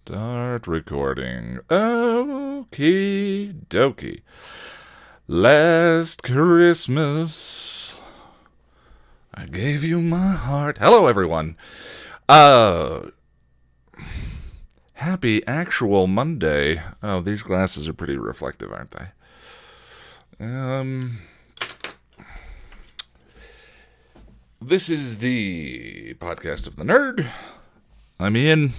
Start recording. Okie dokie. Last Christmas, I gave you my heart. Hello, everyone. Happy actual Monday. Oh, these glasses are pretty reflective, aren't they? This is the podcast of the nerd. I'm Ian.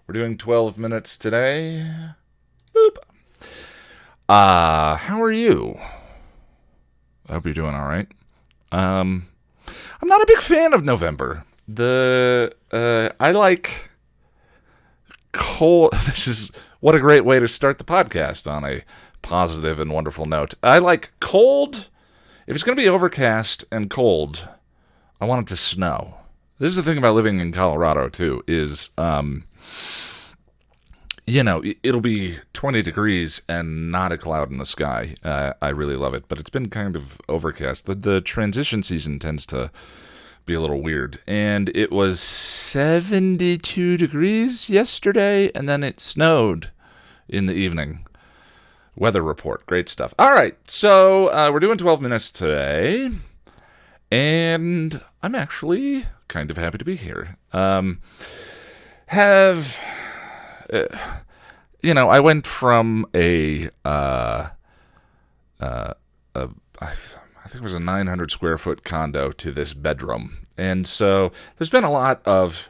We're doing 12 minutes today. Boop. How are you? I hope you're doing all right. I'm not a big fan of November. I like cold. This is what a great way to start the podcast on a positive and wonderful note. I like cold. If it's going to be overcast and cold, I want it to snow. This is the thing about living in Colorado too, is it'll be 20 degrees and not a cloud in the sky. I really love it, but it's been kind of overcast. The transition season tends to be a little weird, and it was 72 degrees yesterday, and then it snowed in the evening. Weather report, great stuff. All right, so we're doing 12 minutes today, and I'm actually kind of happy to be here. I went from I think it was a 900 square foot condo to this bedroom. And so there's been a lot of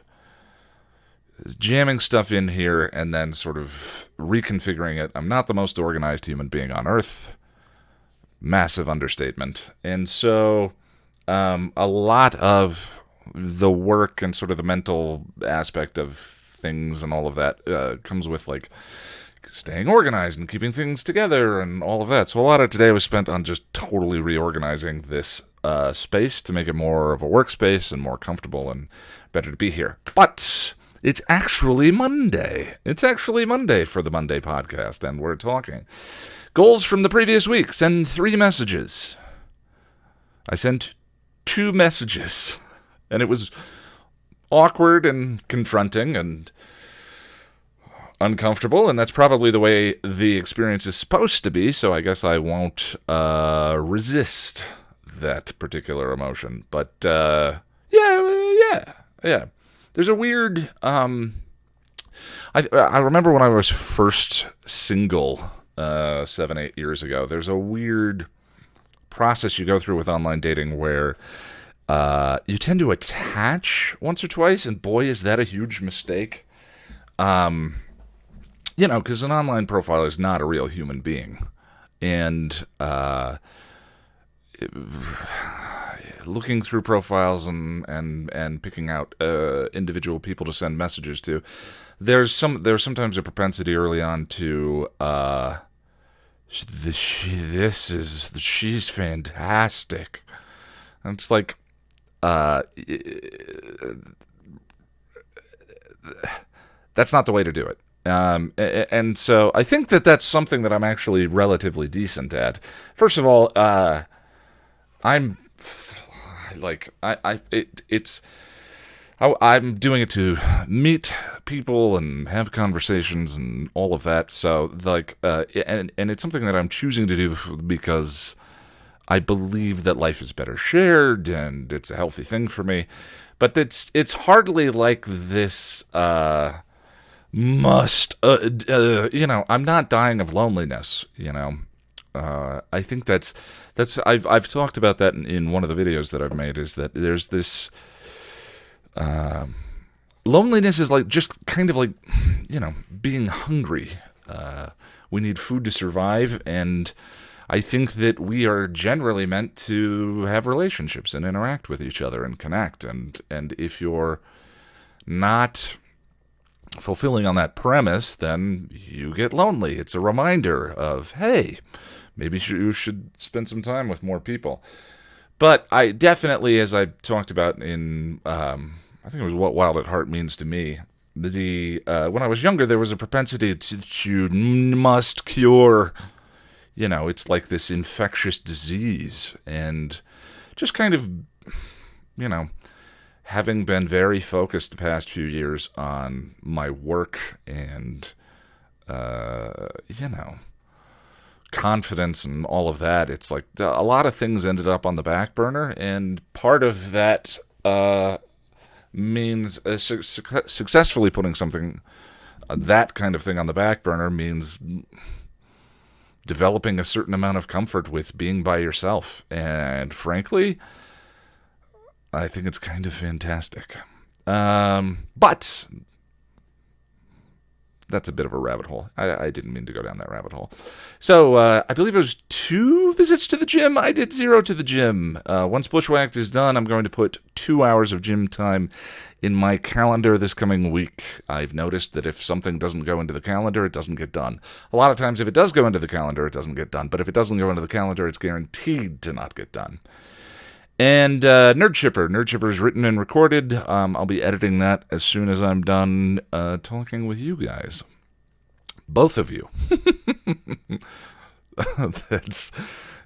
jamming stuff in here and then sort of reconfiguring it. I'm not the most organized human being on earth. Massive understatement. And so a lot of the work and sort of the mental aspect of things and all of that comes with like staying organized and keeping things together and all of that. So a lot of today was spent on just totally reorganizing this space to make it more of a workspace and more comfortable and better to be here. But it's actually Monday. It's actually Monday for the Monday podcast, and we're talking goals from the previous week. Send 3 messages. I sent 2 messages, and it was awkward and confronting and uncomfortable, and that's probably the way the experience is supposed to be, so I guess I won't resist that particular emotion. But yeah. There's a weird I remember when I was first single 7-8 years ago, there's a weird process you go through with online dating where you tend to attach once or twice, and boy, is that a huge mistake. Because an online profile is not a real human being. And looking through profiles and picking out individual people to send messages to, there's sometimes a propensity early on to she's fantastic. And it's like that's not the way to do it. And so I think that's something that I'm actually relatively decent at. First of all, I'm doing it to meet people and have conversations and all of that. So and it's something that I'm choosing to do because I believe that life is better shared and it's a healthy thing for me. But it's hardly like this. I'm not dying of loneliness, I think that's I've talked about that in one of the videos that I've made, is that there's this loneliness is like just kind of like, being hungry. We need food to survive, and I think that we are generally meant to have relationships and interact with each other and connect, and if you're not fulfilling on that premise, then you get lonely. It's a reminder of, hey, maybe you should spend some time with more people. But I definitely, as I talked about in, I think it was What Wild at Heart Means to Me, when I was younger, there was a propensity to must cure. It's like this infectious disease, and just kind of, having been very focused the past few years on my work and, confidence and all of that, it's like a lot of things ended up on the back burner, and part of that means successfully putting something, that kind of thing on the back burner means developing a certain amount of comfort with being by yourself. And frankly, I think it's kind of fantastic. But that's a bit of a rabbit hole. I didn't mean to go down that rabbit hole. So I believe it was 2 visits to the gym. I did 0 to the gym. Once Bushwhacked is done, I'm going to put 2 hours of gym time in my calendar this coming week. I've noticed that if something doesn't go into the calendar, it doesn't get done. A lot of times, if it does go into the calendar, it doesn't get done. But if it doesn't go into the calendar, it's guaranteed to not get done. And Nerd Chipper. Nerd Chipper is written and recorded. I'll be editing that as soon as I'm done talking with you guys. Both of you.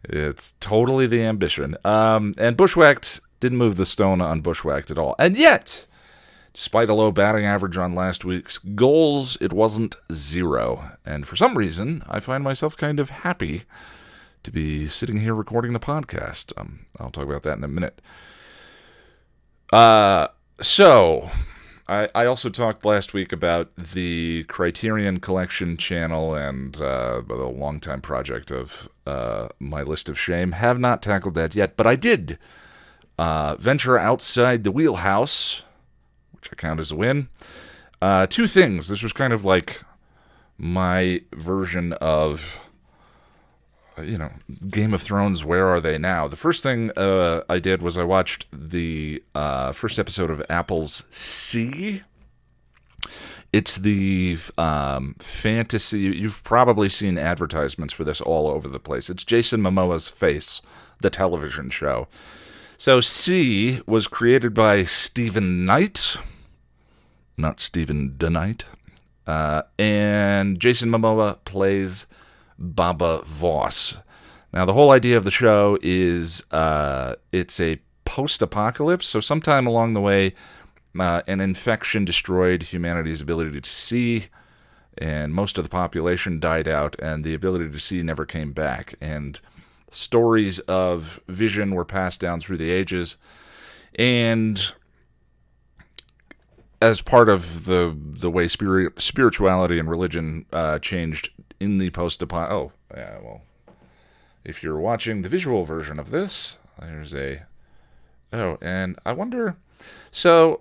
It's totally the ambition. And Bushwhacked didn't move the stone on Bushwhacked at all. And yet, despite a low batting average on last week's goals, it wasn't 0. And for some reason, I find myself kind of happy to be sitting here recording the podcast. I'll talk about that in a minute. So, I also talked last week about the Criterion Collection channel and the longtime project of My List of Shame. Have not tackled that yet, but I did venture outside the wheelhouse, which I count as a win. 2 things. This was kind of like my version of Game of Thrones, where are they now? The first thing I did was I watched the first episode of Apple's C. It's the fantasy. You've probably seen advertisements for this all over the place. It's Jason Momoa's Face, the television show. So C was created by Stephen Knight, not Stephen DeKnight. And Jason Momoa plays Baba Voss. Now, the whole idea of the show is it's a post-apocalypse, so sometime along the way, an infection destroyed humanity's ability to see, and most of the population died out, and the ability to see never came back. And stories of vision were passed down through the ages, and as part of the way spirituality and religion changed in the post-apocalypse. Oh, yeah, well, if you're watching the visual version of this, there's a... Oh, and I wonder... So,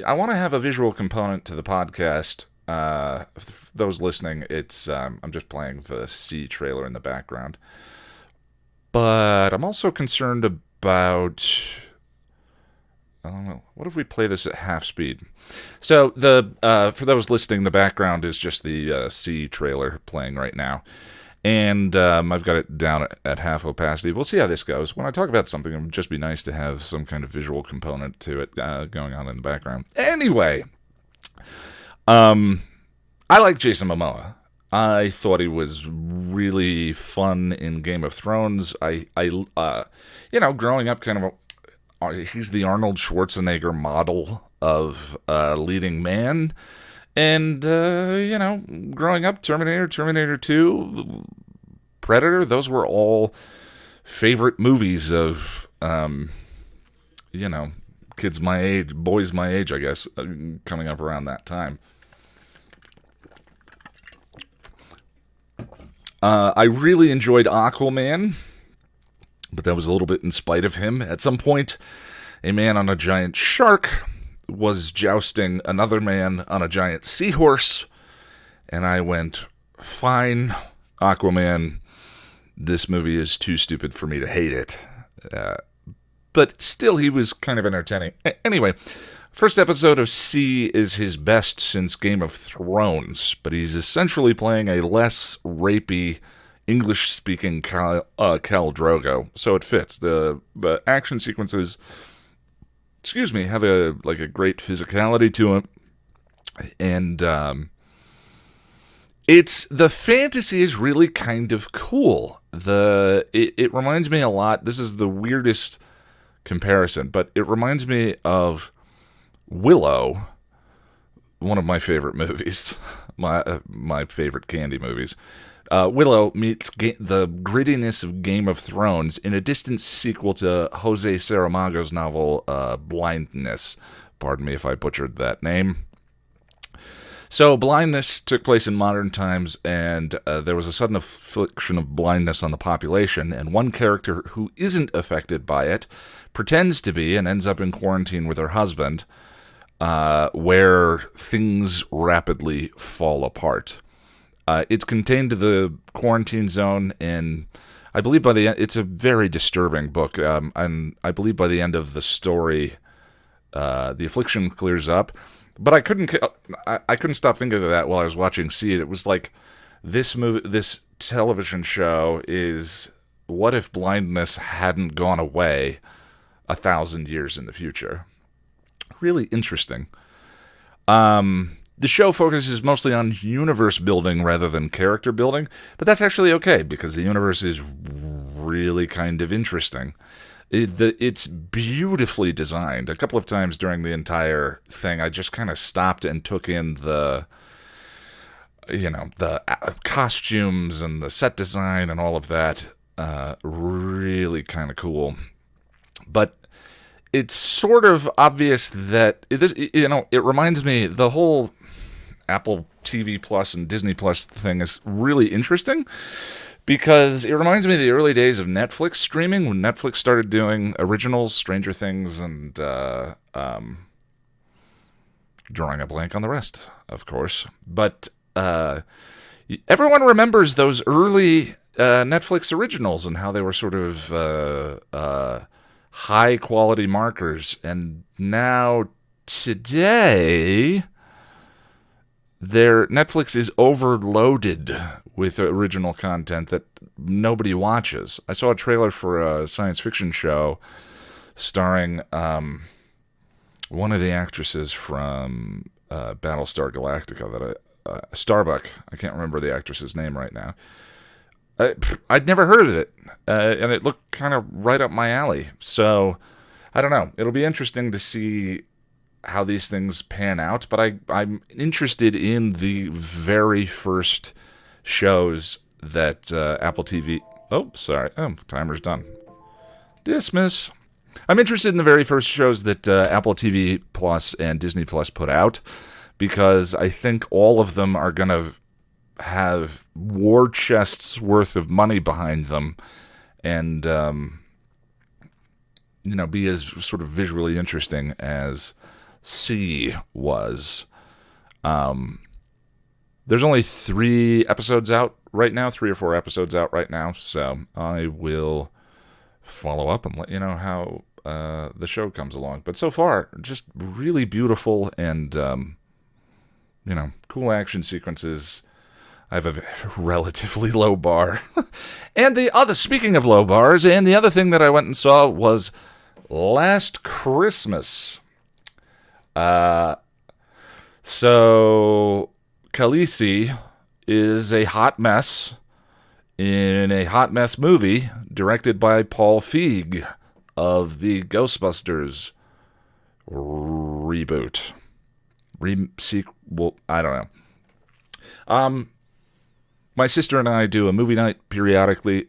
I want to have a visual component to the podcast. For those listening, it's I'm just playing the C trailer in the background. But I'm also concerned about... I don't know. What if we play this at half speed? So for those listening, the background is just the C trailer playing right now, and I've got it down at half opacity. We'll see how this goes. When I talk about something, it would just be nice to have some kind of visual component to it going on in the background. Anyway, I like Jason Momoa. I thought he was really fun in Game of Thrones. I growing up, kind of. He's the Arnold Schwarzenegger model of leading man. And, growing up, Terminator 2, Predator, those were all favorite movies of, kids my age, boys my age, I guess, coming up around that time. I really enjoyed Aquaman, but that was a little bit in spite of him. At some point, a man on a giant shark was jousting another man on a giant seahorse, and I went, fine, Aquaman, this movie is too stupid for me to hate it. But still, he was kind of entertaining. Anyway, first episode of C is his best since Game of Thrones, but he's essentially playing a less rapey, English-speaking Khal Drogo, so it fits. The action sequences, have a great physicality to them, and it's the fantasy is really kind of cool. It reminds me a lot. This is the weirdest comparison, but it reminds me of Willow, one of my favorite movies, my favorite candy movies. Willow meets the grittiness of Game of Thrones in a distant sequel to Jose Saramago's novel Blindness. Pardon me if I butchered that name. So, blindness took place in modern times, and there was a sudden affliction of blindness on the population, and one character who isn't affected by it pretends to be and ends up in quarantine with her husband, where things rapidly fall apart. It's contained to the quarantine zone, and I believe by the end, it's a very disturbing book, and I believe by the end of the story, the affliction clears up. But I couldn't stop thinking of that while I was watching See It. It was like this television show is what if blindness hadn't gone away 1,000 years in the future? Really interesting. The show focuses mostly on universe building rather than character building, but that's actually okay because the universe is really kind of interesting. It's beautifully designed. A couple of times during the entire thing, I just kind of stopped and took in the costumes and the set design and all of that. Really kind of cool. But it's sort of obvious that it reminds me the whole Apple TV Plus and Disney Plus thing is really interesting. Because it reminds me of the early days of Netflix streaming, when Netflix started doing originals, Stranger Things, and drawing a blank on the rest, of course. But everyone remembers those early Netflix originals and how they were sort of high-quality markers. And now, today, Netflix is overloaded with original content that nobody watches. I saw a trailer for a science fiction show starring one of the actresses from Battlestar Galactica, Starbuck. I can't remember the actress's name right now. I'd never heard of it, and it looked kind of right up my alley. So, I don't know. It'll be interesting to see how these things pan out, but I'm interested in the very first shows that Apple TV... Oh, sorry. Oh, timer's done. Dismiss. I'm interested in the very first shows that Apple TV Plus and Disney Plus put out, because I think all of them are going to have war chests worth of money behind them and, be as sort of visually interesting as C was. There's only 3 episodes out right now, 3 or 4 episodes out right now, so I will follow up and let you know how the show comes along. But so far, just really beautiful and, cool action sequences. I have a relatively low bar. And speaking of low bars, and the other thing that I went and saw was Last Christmas. So Khaleesi is a hot mess in a hot mess movie directed by Paul Feig of the Ghostbusters reboot. Sequel, I don't know. My sister and I do a movie night periodically.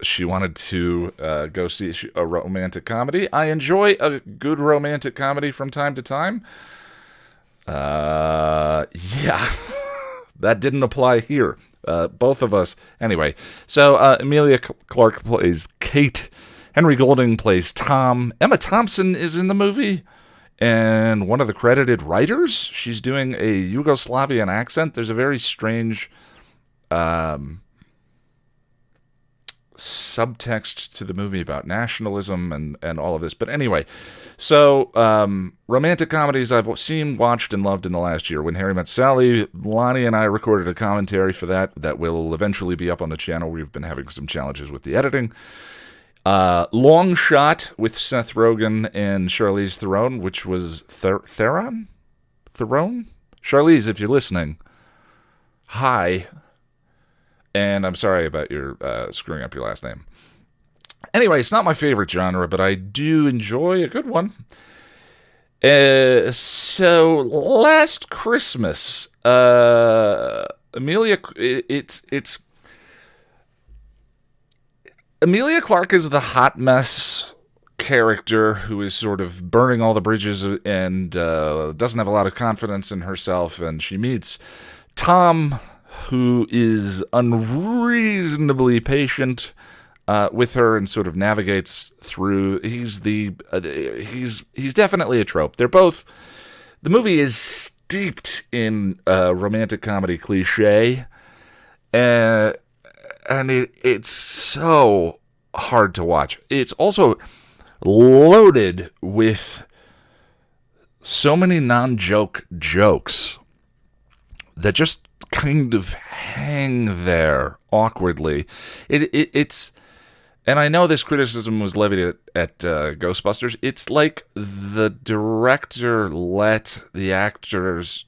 She wanted to go see a romantic comedy. I enjoy a good romantic comedy from time to time. Yeah. That didn't apply here. Both of us. Anyway, so Emilia Clarke plays Kate. Henry Golding plays Tom. Emma Thompson is in the movie. And one of the credited writers, she's doing a Yugoslavian accent. There's a very strange subtext to the movie about nationalism and all of this. But anyway, so romantic comedies I've seen, watched, and loved in the last year. When Harry Met Sally, Lonnie and I recorded a commentary for that will eventually be up on the channel. We've been having some challenges with the editing. Long Shot with Seth Rogen and Charlize Theron, which was Theron? Charlize, if you're listening, hi. And I'm sorry about your screwing up your last name. Anyway, it's not my favorite genre, but I do enjoy a good one. So last Christmas, Amelia, it's Amelia Clarke is the hot mess character who is sort of burning all the bridges and doesn't have a lot of confidence in herself, and she meets Tom, who is unreasonably patient with her and sort of navigates through. He's definitely a trope. They're both. The movie is steeped in romantic comedy cliche, and it's so hard to watch. It's also loaded with so many non-joke jokes that just kind of hang there awkwardly. It's, and I know this criticism was levied at Ghostbusters. It's like the director let the actors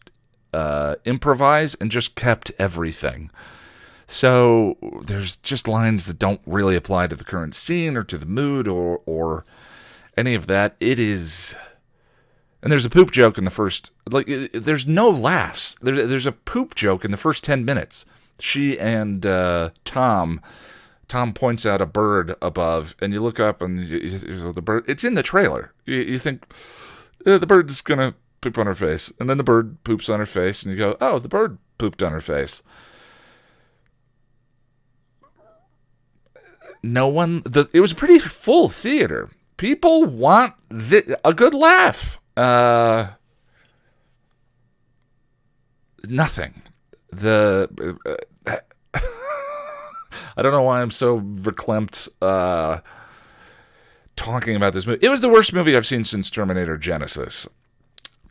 improvise and just kept everything. So there's just lines that don't really apply to the current scene or to the mood or any of that. It is, and there's a poop joke in the first, there's no laughs. There's a poop joke in the first 10 minutes. She and Tom points out a bird above, and you look up and the bird, it's in the trailer. You think the bird's going to poop on her face. And then the bird poops on her face, and you go, oh, the bird pooped on her face. No one, it was a pretty full theater. People want a good laugh. Nothing. I don't know why I'm so verklempt talking about this movie. It was the worst movie I've seen since Terminator Genesis.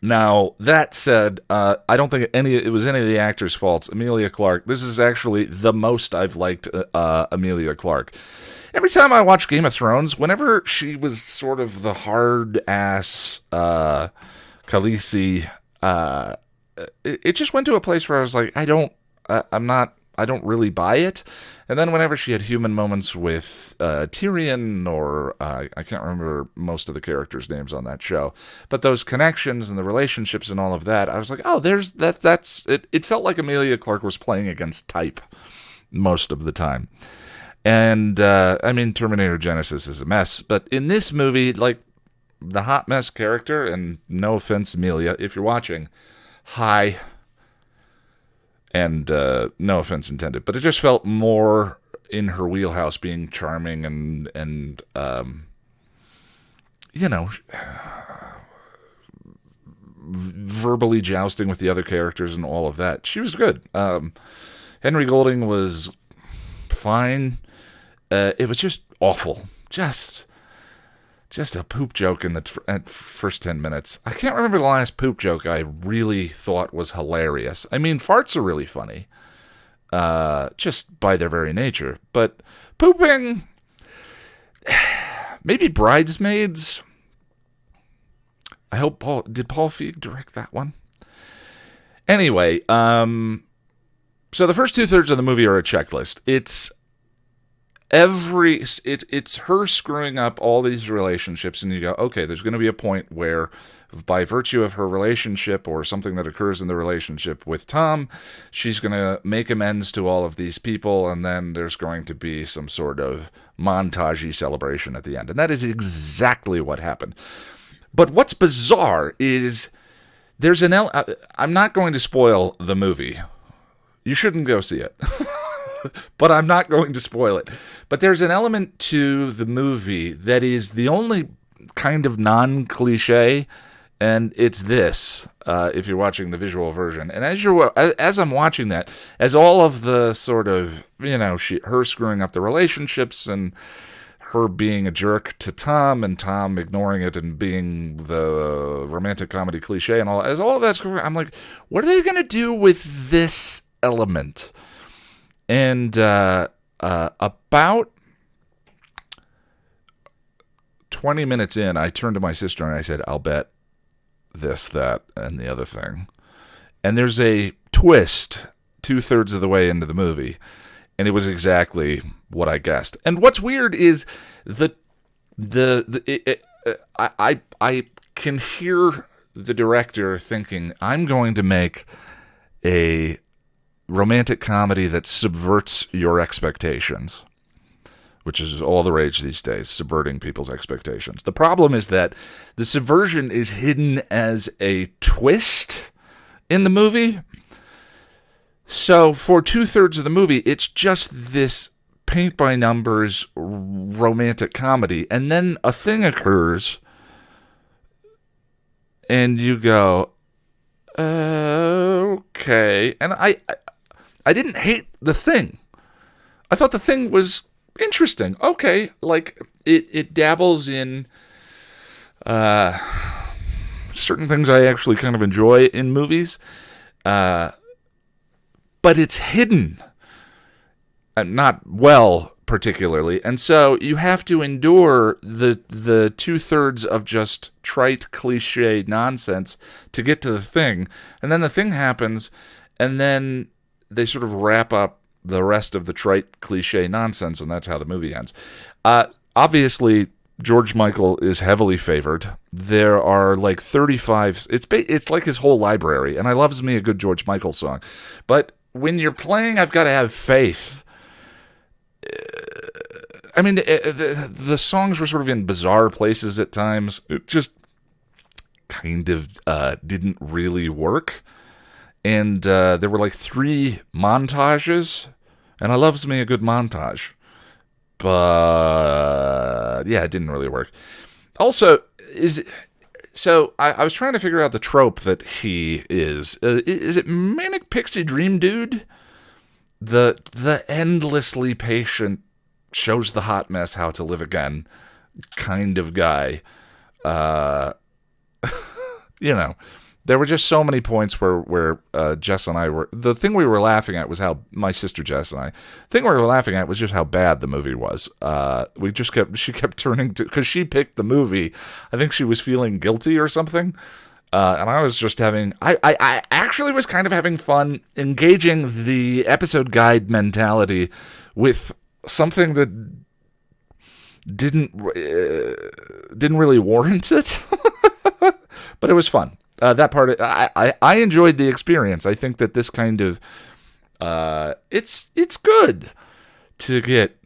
Now, that said, I don't think it was any of the actors' faults. Amelia Clarke, this is actually the most I've liked Amelia Clarke. Every time I watch Game of Thrones, whenever she was sort of the hard-ass Khaleesi, it just went to a place where I was like, I don't really buy it. And then whenever she had human moments with Tyrion, or I can't remember most of the characters' names on that show, but those connections and the relationships and all of that, I was like, oh, that's it. It felt like Amelia Clarke was playing against type most of the time. And I mean, Terminator Genesis is a mess, but in this movie, like, the hot mess character, and no offense, Amelia, if you're watching, hi. And no offense intended, but it just felt more in her wheelhouse, being charming and verbally jousting with the other characters and all of that. She was good. Henry Golding was fine. It was just awful. Just a poop joke in the first 10 minutes. I can't remember the last poop joke I really thought was hilarious. I mean, farts are really funny, just by their very nature. But pooping, maybe Bridesmaids. I hope did Paul Feig direct that one? Anyway, so the first 2/3 of the movie are a checklist. It's her screwing up all these relationships, and you go, okay, there's going to be a point where, by virtue of her relationship or something that occurs in the relationship with Tom, she's going to make amends to all of these people, and then there's going to be some sort of montagey celebration at the end. And that is exactly what happened. But what's bizarre is there's I'm not going to spoil the movie. You shouldn't go see it. But I'm not going to spoil it. But there's an element to the movie that is the only kind of non-cliche, and it's this, if you're watching the visual version. And as I'm watching that, as all of the sort of, her screwing up the relationships and her being a jerk to Tom and Tom ignoring it and being the romantic comedy cliche and all, as all of that's going, I'm like, what are they going to do with this element? And about 20 minutes in, I turned to my sister and I said, I'll bet this, that, and the other thing. And there's a twist 2/3 of the way into the movie, and it was exactly what I guessed. And what's weird is I can hear the director thinking, I'm going to make a romantic comedy that subverts your expectations, which is all the rage these days, subverting people's expectations. The problem is that the subversion is hidden as a twist in the movie. So for 2/3 of the movie, it's just this paint-by-numbers romantic comedy, and then a thing occurs, and you go, okay. And I didn't hate the thing. I thought the thing was interesting. Okay, like it dabbles in certain things I actually kind of enjoy in movies, but it's hidden. Not well, particularly, and so you have to endure the 2/3 of just trite cliche nonsense to get to the thing, and then the thing happens, and then they sort of wrap up the rest of the trite cliche nonsense, and that's how the movie ends. Obviously, George Michael is heavily favored. There are like 35. It's like his whole library, and I loves me a good George Michael song, but when you're playing, I've got to have faith. I mean, the songs were sort of in bizarre places at times. It just kind of didn't really work. And there were like 3 montages, and I loves me a good montage. But yeah, it didn't really work. Also, I was trying to figure out the trope that he is. Is it Manic Pixie Dream Dude? The endlessly patient, shows the hot mess how to live again kind of guy. There were just so many points where Jess and I were... The thing we were laughing at was how... My sister Jess and I... The thing we were laughing at was just how bad the movie was. She kept turning to... Because she picked the movie. I think she was feeling guilty or something. And I was just having... I actually was kind of having fun engaging the episode guide mentality with something that didn't really warrant it. But it was fun. That part, I enjoyed the experience. I think that this kind of... it's good to get,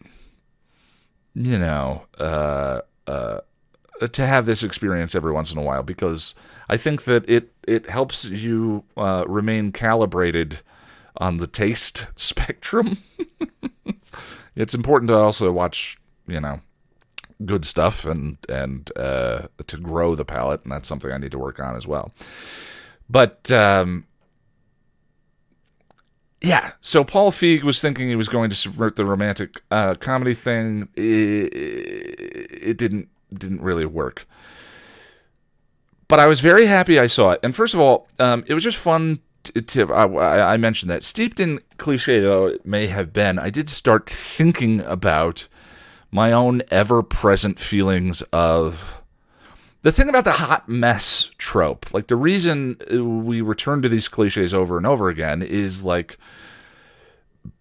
to have this experience every once in a while, because I think that it helps you remain calibrated on the taste spectrum. It's important to also watch, good stuff and to grow the palate, and that's something I need to work on as well. But yeah, so Paul Feig was thinking he was going to subvert the romantic comedy thing. It didn't really work. But I was very happy I saw it. And first of all, it was just fun I mentioned that. Steeped in cliche though it may have been, I did start thinking about my own ever-present feelings of the thing about the hot mess trope. Like, the reason we return to these cliches over and over again is, like,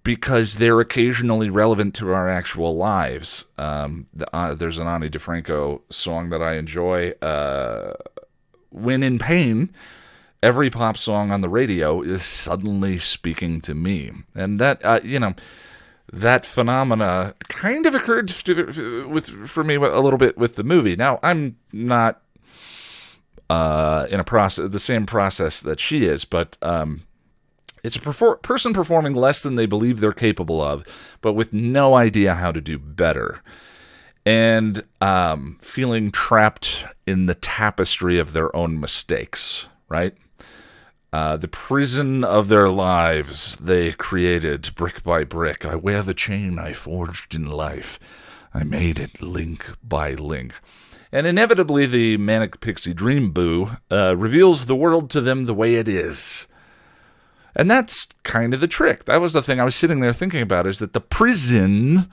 because they're occasionally relevant to our actual lives. There's an Ani DeFranco song that I enjoy. When in pain, every pop song on the radio is suddenly speaking to me. And that, that phenomena kind of occurred for me a little bit with the movie. Now, I'm not in the same process that she is, but it's a person performing less than they believe they're capable of, but with no idea how to do better, and feeling trapped in the tapestry of their own mistakes, right? The prison of their lives they created brick by brick. I wear the chain I forged in life. I made it link by link. And inevitably the Manic Pixie Dream Boo reveals the world to them the way it is. And that's kind of the trick. That was the thing I was sitting there thinking about, is that the prison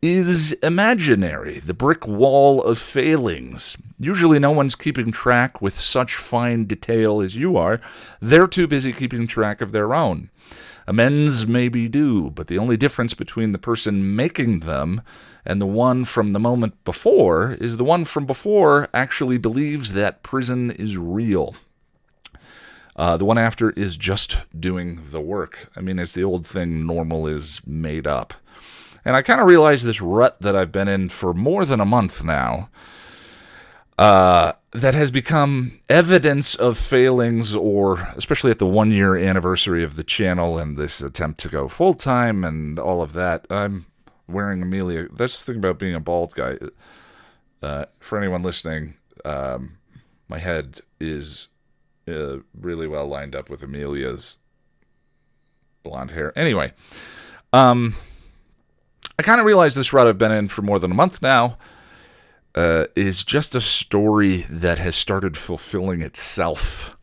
is imaginary, the brick wall of failings. Usually no one's keeping track with such fine detail as you are. They're too busy keeping track of their own. Amends may be due, but the only difference between the person making them and the one from the moment before is the one from before actually believes that prison is real. The one after is just doing the work. I mean, it's the old thing, normal is made up. And I kind of realized this rut that I've been in for more than a month now, that has become evidence of failings, or especially at the 1-year anniversary of the channel and this attempt to go full-time and all of that. I'm wearing Amelia. That's the thing about being a bald guy. For anyone listening, my head is really well lined up with Amelia's blonde hair. Anyway, I kind of realized this rut I've been in for more than a month now is just a story that has started fulfilling itself.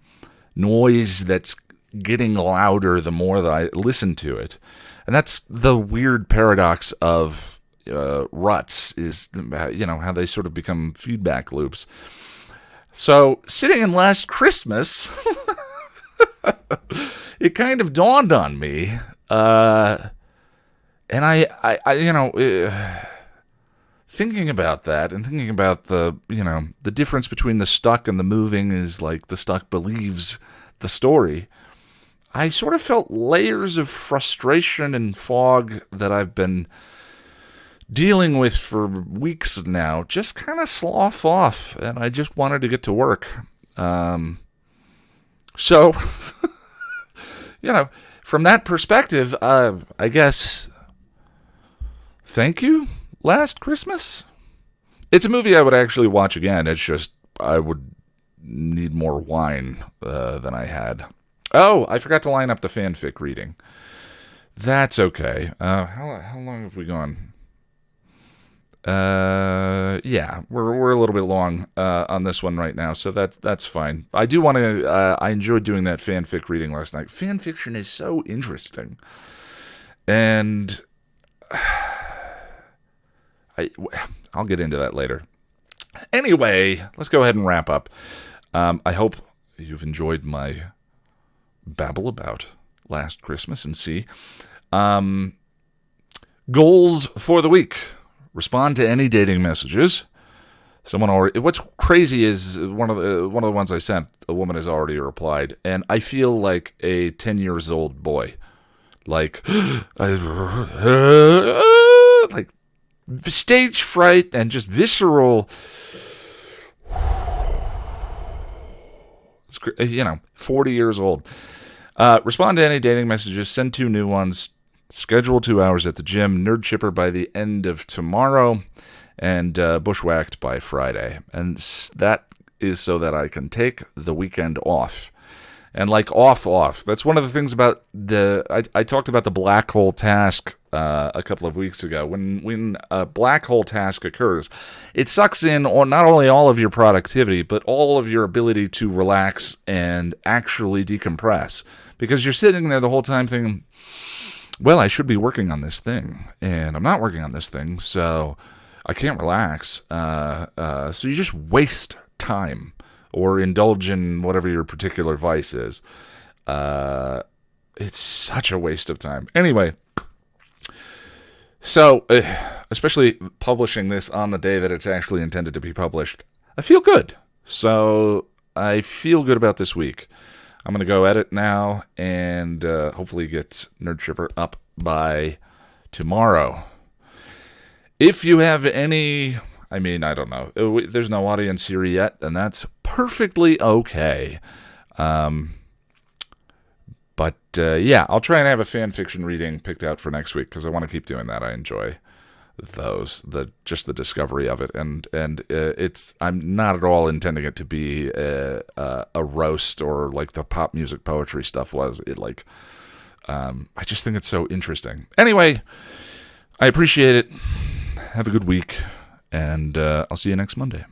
Noise that's getting louder the more that I listen to it. And that's the weird paradox of ruts, is, how they sort of become feedback loops. So, sitting in Last Christmas, it kind of dawned on me, and thinking about that and thinking about the difference between the stuck and the moving is like the stuck believes the story. I sort of felt layers of frustration and fog that I've been dealing with for weeks now just kind of slough off, and I just wanted to get to work. So, from that perspective, I guess, thank you, Last Christmas? It's a movie I would actually watch again. It's just, I would need more wine than I had. Oh, I forgot to line up the Fan Fic reading. That's okay. How long have we gone? Yeah, we're a little bit long on this one right now, so that's fine. I do want to. I enjoyed doing that fanfic reading last night. Fan fiction is so interesting, and I'll get into that later. Anyway, let's go ahead and wrap up. I hope you've enjoyed my babble about Last Christmas and see. Goals for the week. Respond to any dating messages. What's crazy is one of the ones I sent, a woman has already replied, and I feel like a 10 years old boy, like stage fright and just visceral. 40 years old. Respond to any dating messages. Send 2 new ones. Schedule 2 hours at the gym, nerd chipper by the end of tomorrow, and bushwhacked by Friday. And that is so that I can take the weekend off. And off. That's one of the things about I talked about the black hole task a couple of weeks ago. When a black hole task occurs, it sucks in on not only all of your productivity, but all of your ability to relax and actually decompress. Because you're sitting there the whole time thinking, well, I should be working on this thing, and I'm not working on this thing, so I can't relax. So you just waste time or indulge in whatever your particular vice is. It's such a waste of time. Anyway, so especially publishing this on the day that it's actually intended to be published, I feel good. So I feel good about this week. I'm going to go edit now and hopefully get Nerd Tripper up by tomorrow. If you have any, I don't know. There's no audience here yet, and that's perfectly okay. But I'll try and have a fan fiction reading picked out for next week because I want to keep doing that. I enjoy those, the discovery of it, and I'm not at all intending it to be a roast or like the pop music poetry stuff was. I just think it's so interesting. Anyway, I appreciate it. Have a good week, and I'll see you next Monday.